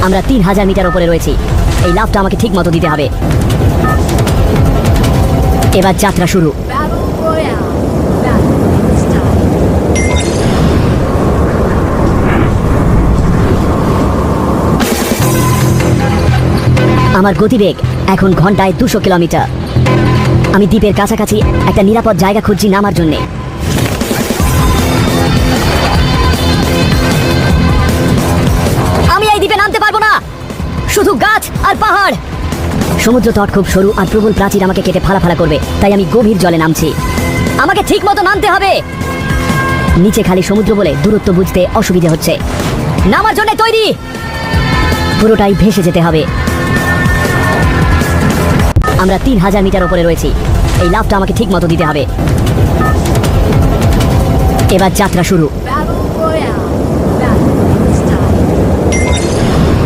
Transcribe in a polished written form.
আমরা 3000 মিটার উপরে রয়েছি। এই লাফটা আমাকে ঠিক মতো দিতে হবে। এবার যাত্রা শুরু। Battle Royale. Battle style. আমার গতিবেগ এখন ঘন্টায় 200 কিলোমিটার। আমি দ্বীপের কাছাকাছি একটা নিরাপদ জায়গা খুঁজছি নামার জন্য। আমি এই দ্বীপে নামতে পারবো না, শুধু গাছ আর পাহাড়। সমুদ্র তট খুব সরু আর প্রবল প্রাচীর আমাকে কেটে ফালা ফালা করবে, তাই আমি গভীর জলে নামছি। আমাকে ঠিক মতো নামতে হবে। নিচে খালি সমুদ্র বলে দূরত্ব বুঝতে অসুবিধা হচ্ছে। নামার জন্য তৈরি। পুরোটাই ভেসে যেতে হবে। আমরা 3000 মিটার উপরে রয়েছি। এই লাফটা আমাকে ঠিক মতো দিতে হবে। এবার যাত্রা শুরু।